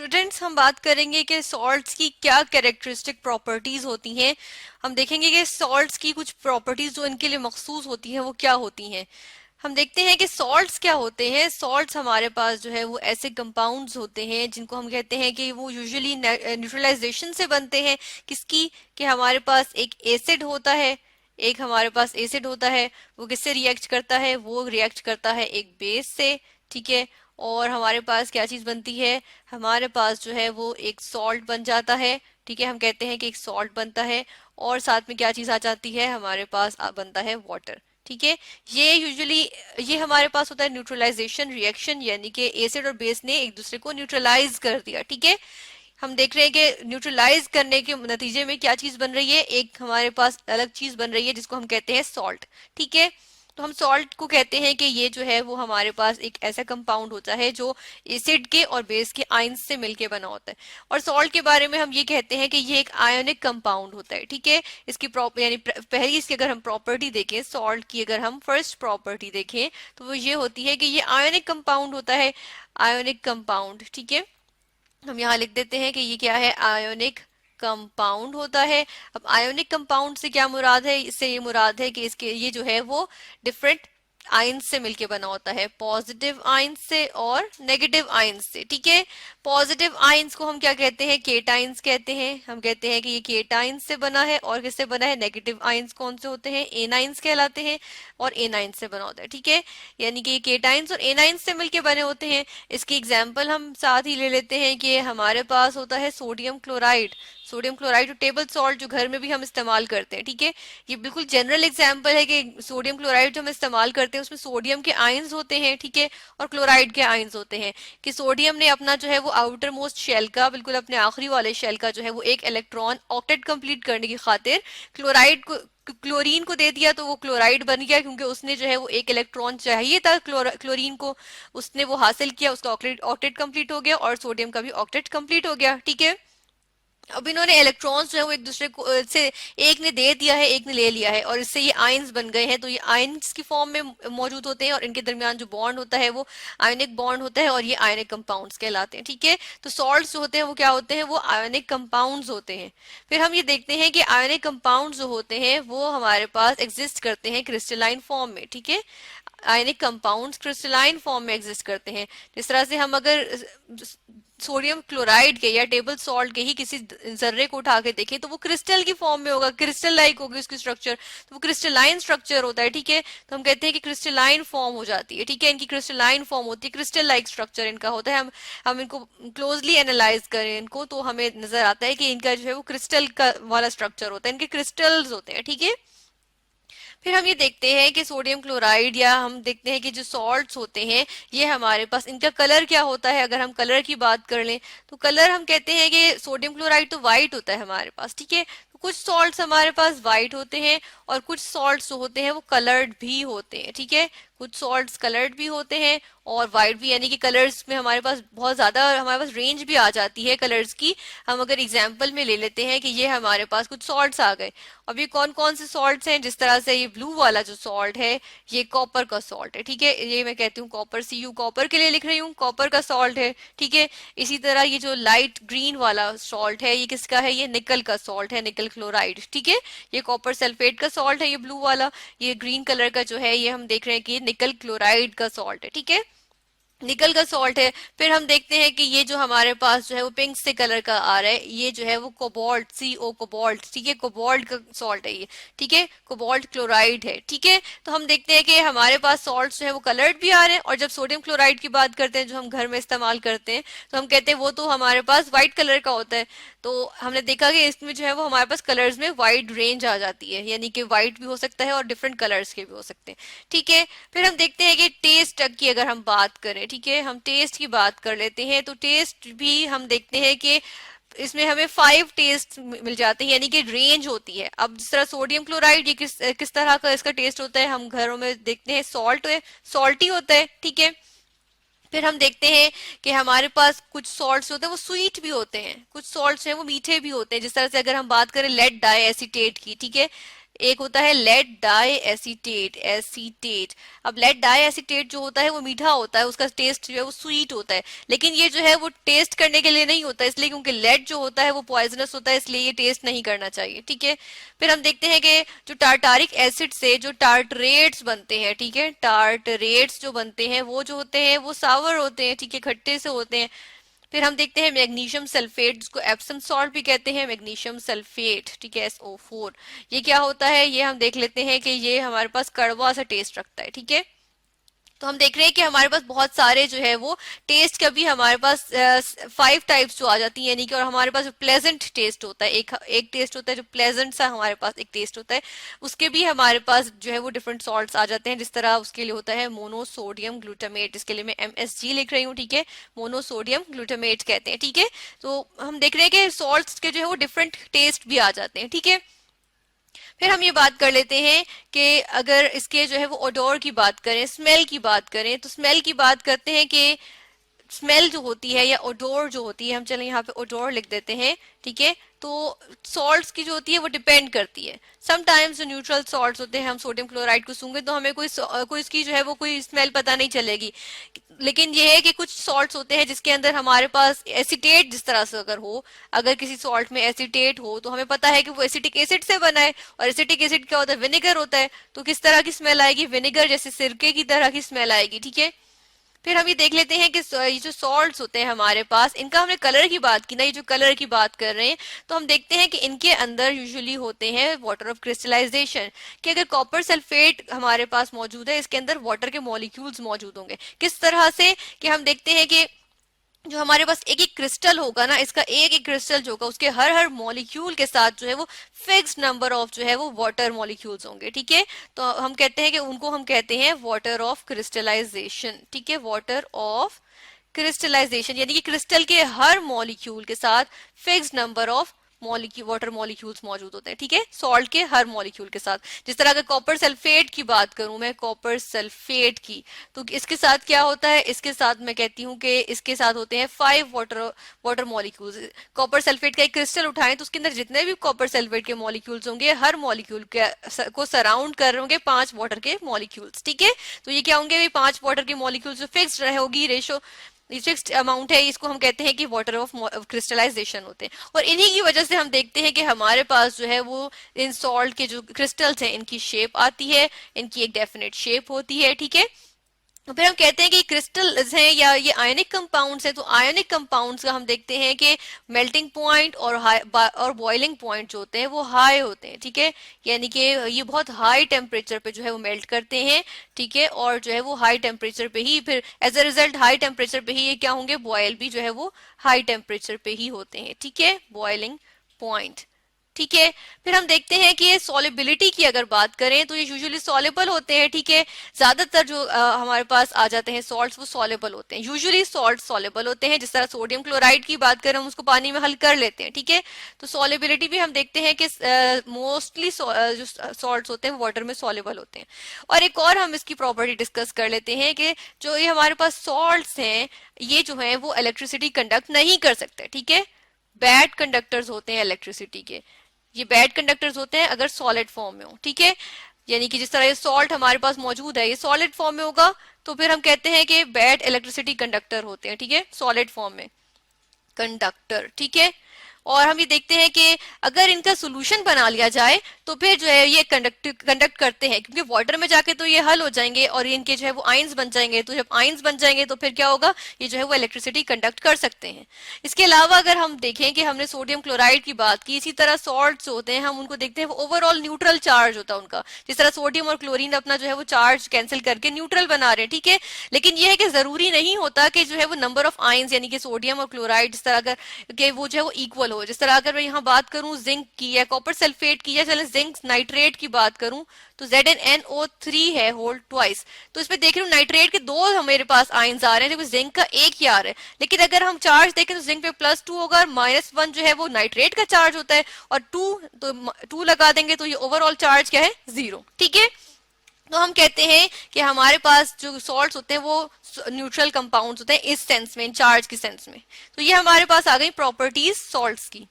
Students, हम बात करेंगे कि सॉल्ट्स की क्या कैरेक्टरिस्टिक प्रॉपर्टीज होती हैं। हम देखेंगे कि सॉल्ट्स की कुछ प्रॉपर्टीज जो इनके लिए मखसूस होती हैं वो क्या होती हैं। हम देखते हैं कि सॉल्ट्स क्या होते हैं। सॉल्ट्स हमारे पास जो है वो ऐसे कंपाउंड्स होते हैं जिनको हम कहते हैं कि वो यूजुअली न्यूट्रलाइजेशन से बनते हैं। किसकी? कि हमारे पास एक एसिड होता है, एक हमारे पास एसिड होता है। वो किससे रिएक्ट करता है? वो रिएक्ट करता है एक बेस से। ठीक है। और हमारे पास क्या चीज बनती है? हमारे पास जो है वो एक सॉल्ट बन जाता है। ठीक है, हम कहते हैं कि एक सॉल्ट बनता है। और साथ में क्या चीज आ जाती है? हमारे पास बनता है वाटर। ठीक है। ये यूजुअली ये हमारे पास होता है न्यूट्रलाइजेशन रिएक्शन, यानी कि एसिड और बेस ने एक दूसरे को न्यूट्रलाइज कर दिया। ठीक है। हम देख रहे हैं कि न्यूट्रलाइज करने के नतीजे में क्या चीज बन रही है? एक हमारे पास अलग चीज बन रही है जिसको हम कहते हैं सॉल्ट। ठीक है। तो हम सॉल्ट को कहते हैं कि ये जो है वो हमारे पास एक ऐसा कंपाउंड होता है जो एसिड के और बेस के आयंस से मिलके बना होता है। और सॉल्ट के बारे में हम ये कहते हैं कि ये एक आयोनिक कंपाउंड होता है। ठीक है। इसकी यानी पहली इसकी अगर हम प्रॉपर्टी देखें, सॉल्ट की अगर हम फर्स्ट प्रॉपर्टी देखें तो वो ये होती है कि ये आयोनिक कंपाउंड होता है। Ionic compound. ठीक है। हम यहाँ लिख देते हैं कि ये क्या है? आयोनिक कंपाउंड होता है। अब आयोनिक कंपाउंड से क्या मुराद है? इससे ये मुराद है कि इसके ये जो है वो डिफरेंट आयंस से मिलके बना होता है, पॉजिटिव आयंस से और नेगेटिव आयंस से। ठीक है। पॉजिटिव आयंस को हम क्या कहते हैं? केटाइंस कहते हैं। हम कहते हैं कि ये केटाइंस से बना है। और किससे बना है? नेगेटिव आयंस कौन से होते हैं? एनाइंस कहलाते हैं। और एनाइंस से बना होता है। ठीक है। यानी कि ये केटाइंस और एनाइंस से मिलके बने होते हैं। इसकी एग्जाम्पल हम साथ ही ले लेते हैं कि हमारे पास होता है sodium chloride. Sodium chloride table salt जो घर में भी हम इस्तेमाल करते हैं। ठीक है। ये बिल्कुल जनरल एग्जाम्पल है कि सोडियम क्लोराइड जो हम इस्तेमाल करते हैं उसमें सोडियम के आयंस होते हैं। ठीक है। और क्लोराइड के आयंस होते हैं। कि सोडियम ने अपना जो है वो आउटर मोस्ट शेल का, बिल्कुल अपने आखिरी वाले शेल का जो है वो एक इलेक्ट्रॉन ऑक्टेट कंप्लीट करने की खातिर क्लोराइड को क्लोरीन को दे दिया, तो वो क्लोराइड बन गया क्योंकि उसने जो है वो एक इलेक्ट्रॉन चाहिए था क्लोरीन को, उसने वो हासिल किया, उसका ऑक्टेट कंप्लीट हो गया और सोडियम का भी ऑक्टेट कंप्लीट हो गया। ठीक है। अब इन्होंने इलेक्ट्रॉन्स जो है वो एक दूसरे को से एक ने दे दिया है, एक ने ले लिया है, और इससे ये आयंस बन गए हैं। तो ये आयंस की फॉर्म में मौजूद होते हैं और इनके दरमियान जो बॉन्ड होता है वो आयनिक बॉन्ड होता है और ये आयनिक कंपाउंड्स कहलाते हैं। ठीक है। तो सॉल्ट्स जो होते हैं वो क्या होते हैं? वो आयनिक कंपाउंड्स होते हैं। फिर हम ये देखते हैं कि आयनिक कंपाउंड्स जो होते हैं वो हमारे पास एग्जिस्ट करते हैं क्रिस्टलाइन फॉर्म में। ठीक है। आयनिक कंपाउंड्स क्रिस्टलाइन फॉर्म में एग्जिस्ट करते हैं। जिस तरह से हम अगर सोडियम क्लोराइड के या टेबल सॉल्ट के ही किसी जर्रे को उठा के देखें तो वो क्रिस्टल की फॉर्म में होगा, क्रिस्टल लाइक होगी उसकी स्ट्रक्चर, तो वो क्रिस्टलाइन स्ट्रक्चर होता है। ठीक है। तो हम कहते हैं कि क्रिस्टलाइन फॉर्म हो जाती है। ठीक है। इनकी क्रिस्टलाइन फॉर्म होती है, क्रिस्टल लाइक स्ट्रक्चर इनका होता है। हम इनको क्लोजली एनालाइज करें इनको तो हमें नजर आता है कि इनका जो है वो क्रिस्टल का वाला स्ट्रक्चर होता है, इनके क्रिस्टल्स होते हैं। ठीक है। फिर हम ये देखते हैं कि सोडियम क्लोराइड, या हम देखते हैं कि जो सॉल्ट्स होते हैं ये हमारे पास इनका कलर क्या होता है। अगर हम कलर की बात कर लें तो कलर हम कहते हैं कि सोडियम क्लोराइड तो वाइट होता है हमारे पास। ठीक है। तो कुछ सॉल्ट्स हमारे पास वाइट होते हैं और कुछ सॉल्ट्स जो होते हैं वो कलर्ड भी होते हैं। ठीक है। कुछ सॉल्ट्स कलर्ड भी होते हैं और वाइट भी, यानी कि कलर्स में हमारे पास बहुत ज्यादा हमारे पास रेंज भी आ जाती है कलर्स की। हम अगर एग्जाम्पल में ले लेते हैं कि ये हमारे पास कुछ सॉल्ट्स आ गए। अब ये कौन कौन से सॉल्ट्स हैं? जिस तरह से ये ब्लू वाला जो सॉल्ट है ये कॉपर का सॉल्ट है। ठीक है। ये मैं कहती हूँ कॉपर, CU कॉपर के लिए लिख रही हूँ, कॉपर का सॉल्ट है। ठीक है। इसी तरह ये जो लाइट ग्रीन वाला सॉल्ट है ये किसका है? ये निकल का सॉल्ट है, निकल क्लोराइड। ठीक है। ये कॉपर सल्फेट का सॉल्ट है, ये ब्लू वाला। ये ग्रीन कलर का जो है ये हम देख रहे हैं कि ये निकल क्लोराइड का सॉल्ट है। ठीक है। निकल का सॉल्ट है। फिर हम देखते हैं कि ये जो हमारे पास जो है वो पिंक से कलर का आ रहा है, ये जो है वो कोबाल्ट, CO कोबाल्ट। ठीक है। कोबाल्ट का सॉल्ट है ये। ठीक है। कोबाल्ट क्लोराइड है। ठीक है। तो हम देखते हैं कि हमारे पास सॉल्ट जो है वो कलर्ड भी आ रहे हैं। और जब सोडियम क्लोराइड की बात करते हैं जो हम घर में इस्तेमाल करते हैं तो हम कहते हैं वो तो हमारे पास व्हाइट कलर का होता है। तो हमने देखा कि इसमें जो है वो हमारे पास कलर्स में वाइड रेंज आ जाती है, यानी कि व्हाइट भी हो सकता है और डिफरेंट कलर्स के भी हो सकते हैं। ठीक है। फिर हम देखते हैं कि टेस्ट की अगर हम बात करें, ठीक है, हम टेस्ट की बात कर लेते हैं तो टेस्ट भी हम देखते हैं कि इसमें हमें 5 टेस्ट मिल जाते हैं, यानी कि रेंज होती है। अब जिस तरह सोडियम क्लोराइड ये किस तरह का इसका टेस्ट होता है, हम घरों में देखते हैं सॉल्ट है, सॉल्टी होता है। ठीक है। फिर हम देखते हैं कि हमारे पास कुछ सॉल्ट्स होते हैं वो स्वीट भी होते हैं, कुछ सॉल्ट्स हैं वो मीठे भी होते हैं। जिस तरह से अगर हम बात करें लेड डाई एसीटेट की, ठीक है, एक होता है लेड डाई एसीटेट, एसीटेट। अब लेड डाई एसीटेट जो होता है वो मीठा होता है, उसका टेस्ट जो है वो स्वीट होता है, लेकिन ये जो है वो टेस्ट करने के लिए नहीं होता, इसलिए क्योंकि लेड जो होता है वो पॉइजनस होता है, इसलिए ये टेस्ट नहीं करना चाहिए, ठीक है। फिर हम देखते हैं कि जो टार्टारिक एसिड से जो टार्टरेट्स बनते हैं, ठीक है, टार्टरेट्स जो बनते हैं वो जो होते हैं वो सावर होते हैं, ठीक है, खट्टे से होते हैं। फिर हम देखते हैं मैग्नीशियम सल्फेट, जिसको एप्सम सॉल्ट भी कहते हैं, मैग्नीशियम सल्फेट, ठीक है, SO4। ये क्या होता है, ये हम देख लेते हैं कि ये हमारे पास कड़वा सा टेस्ट रखता है, ठीक है। तो हम देख रहे हैं कि हमारे पास बहुत सारे जो है वो टेस्ट का भी हमारे पास 5 टाइप्स जो आ जाती है, यानी कि, और हमारे पास जो प्लेजेंट टेस्ट होता है, एक टेस्ट होता है जो प्लेजेंट सा हमारे पास एक टेस्ट होता है, उसके भी हमारे पास जो है वो डिफरेंट सॉल्ट्स आ जाते हैं। जिस तरह उसके लिए होता है मोनोसोडियम ग्लूटामेट, इसके लिए मैं MSG लिख रही हूँ, ठीक है, मोनोसोडियम ग्लूटामेट कहते हैं, ठीक है। तो हम देख रहे हैं कि सॉल्ट्स के जो है वो डिफरेंट टेस्ट भी आ जाते हैं, ठीक है। फिर हम ये बात कर लेते हैं कि अगर इसके जो है वो ओडोर की बात करें, स्मेल की बात करें, तो स्मेल की बात करते हैं कि स्मेल जो होती है या ओडोर जो होती है, हम चलें यहाँ पे ओडोर लिख देते हैं, ठीक है। तो सॉल्ट्स की जो होती है वो डिपेंड करती है। समटाइम्स जो न्यूट्रल सॉल्ट्स होते हैं, हम सोडियम क्लोराइड को सूंघे तो हमें कोई इसकी जो है वो कोई स्मेल पता नहीं चलेगी, लेकिन ये है कि कुछ सॉल्ट्स होते हैं जिसके अंदर हमारे पास एसिटेट जिस तरह से अगर हो, अगर किसी सॉल्ट में एसिटेट हो तो हमें पता है कि वो एसिटिक एसिड से बना है, और एसिटिक एसिड क्या होता है, विनेगर होता है, तो किस तरह की स्मेल आएगी, विनेगर जैसे सिरके की तरह की स्मेल आएगी, ठीक है। फिर हम ये देख लेते हैं कि ये जो सॉल्ट्स होते हैं हमारे पास, इनका हमने कलर की बात की ना, ये जो कलर की बात कर रहे हैं, तो हम देखते हैं कि इनके अंदर यूजुअली होते हैं वाटर ऑफ क्रिस्टलाइजेशन, कि अगर कॉपर सल्फेट हमारे पास मौजूद है, इसके अंदर वाटर के मॉलिक्यूल्स मौजूद होंगे। किस तरह से, कि हम देखते हैं कि जो हमारे पास एक एक क्रिस्टल होगा ना, इसका एक एक क्रिस्टल जो होगा उसके हर हर मॉलिक्यूल के साथ जो है वो फिक्स्ड नंबर ऑफ जो है वो वाटर मॉलिक्यूल्स होंगे, ठीक है। तो हम कहते हैं कि उनको हम कहते हैं वाटर ऑफ क्रिस्टलाइजेशन, ठीक है, वाटर ऑफ क्रिस्टलाइजेशन, यानी कि क्रिस्टल के हर मॉलिक्यूल के साथ fixed number of molecule water molecules मौजूद होते हैं, ठीक है, सॉल्ट के हर मॉलिक्यूल के साथ। जिस तरह अगर कॉपर सल्फेट की बात करूं मैं, कॉपर सल्फेट की, तो इसके साथ क्या होता है, इसके साथ मैं कहती हूँ कि इसके साथ होते हैं 5 वाटर मॉलिक्यूल्स। कॉपर सल्फेट का एक क्रिस्टल उठाएं तो उसके अंदर जितने भी कॉपर सल्फेट के मॉलिक्यूल्स होंगे, हर मॉलिक्यूल को सराउंड कर रहे होंगे 5 वाटर के मॉलिक्यूल्स, ठीक है। तो ये क्या होंगे, 5 वाटर के मॉलिक्यूल्स जो फिक्स्ड रहे होगी रेशो, फिक्स्ड अमाउंट है, इसको हम कहते हैं कि वाटर ऑफ क्रिस्टलाइजेशन होते हैं। और इन्हीं की वजह से हम देखते हैं कि हमारे पास जो है वो इन सॉल्ट के जो क्रिस्टल्स हैं इनकी शेप आती है, इनकी एक डेफिनेट शेप होती है, ठीक है। तो फिर हम कहते हैं कि क्रिस्टल्स हैं या ये आयनिक कंपाउंड्स हैं, तो आयनिक कंपाउंड्स का हम देखते हैं कि मेल्टिंग पॉइंट और बॉइलिंग पॉइंट जो होते हैं वो हाई होते हैं, ठीक है, यानी कि ये बहुत हाई टेम्परेचर पे जो है वो मेल्ट करते हैं, ठीक है, और जो है वो हाई टेम्परेचर पे ही फिर as a result high temperature पे ही ये क्या होंगे, बॉयल भी जो है वो हाई टेम्परेचर पे ही होते हैं, ठीक है, बॉइलिंग पॉइंट, ठीक है। फिर हम देखते हैं कि ये सॉलिबिलिटी की अगर बात करें तो ये यूजुअली सॉलेबल होते हैं, ठीक है। ज्यादातर जो हमारे पास आ जाते हैं सॉल्ट्स वो सॉलेबल होते हैं, यूजुअली सॉल्ट सॉलेबल होते हैं। जिस तरह सोडियम क्लोराइड की बात करें हम उसको पानी में हल कर लेते हैं, ठीक है। तो सॉलिबिलिटी भी हम देखते हैं कि मोस्टली जो सॉल्ट्स होते हैं वो वाटर में सॉलेबल होते हैं। और एक और हम इसकी प्रॉपर्टी डिस्कस कर लेते हैं कि जो ये हमारे पास सॉल्ट्स हैं ये जो है वो इलेक्ट्रिसिटी कंडक्ट नहीं कर सकते, ठीक है, बैड कंडक्टर्स होते हैं इलेक्ट्रिसिटी के, ये बैड कंडक्टर्स होते हैं अगर सॉलिड फॉर्म में हो, ठीक है। यानी कि जिस तरह ये सॉल्ट हमारे पास मौजूद है ये सॉलिड फॉर्म में होगा तो फिर हम कहते हैं कि बैड इलेक्ट्रिसिटी कंडक्टर होते हैं, ठीक है, सॉलिड फॉर्म में कंडक्टर, ठीक है। और हम ये देखते हैं कि अगर इनका सोल्यूशन बना लिया जाए तो फिर जो है ये कंडक्ट करते हैं, क्योंकि वाटर में जाके तो ये हल हो जाएंगे और इनके जो है वो आयंस बन जाएंगे, तो जब आयंस बन जाएंगे तो फिर क्या होगा, ये जो है वो इलेक्ट्रिसिटी कंडक्ट कर सकते हैं। इसके अलावा अगर हम देखें कि हमने सोडियम क्लोराइड की बात की, इसी तरह सॉल्ट्स होते हैं हम उनको देखते हैं वो ओवरऑल न्यूट्रल चार्ज होता है उनका, जिस तरह सोडियम और क्लोरीन अपना जो है वो चार्ज कैंसिल करके न्यूट्रल बना रहे हैं, ठीक है। लेकिन ये है कि जरूरी नहीं होता कि जो है वो नंबर ऑफ आयंस यानी कि सोडियम और क्लोराइड जिस तरह अगर कि वो जो है वो इक्वल हो। जिस तरह अगर मैं यहाँ बात करूं जिंक की या कॉपर सल्फेट की या चलें जिंक नाइट्रेट की बात करूं तो ZnNO3 है होल ट्वाइस, तो इसमें देख रही हूँ नाइट्रेट के 2 मेरे पास आयंस आ रहे हैं, जबकि जिंक का 1 ही आ रहा है। लेकिन अगर हम चार्ज देखें तो जिंक पे +2 होगा और -1 जो है वो नाइट्रेट का चार्ज होता है, और 2 लगा देंगे तो ये ओवरऑल चार्ज क्या है, 0, ठीक है। तो हम कहते हैं कि हमारे पास जो सॉल्ट्स होते हैं वो न्यूट्रल कंपाउंड्स होते हैं इस सेंस में, इन चार्ज की सेंस में। तो ये हमारे पास आ गई प्रॉपर्टीज सॉल्ट्स की।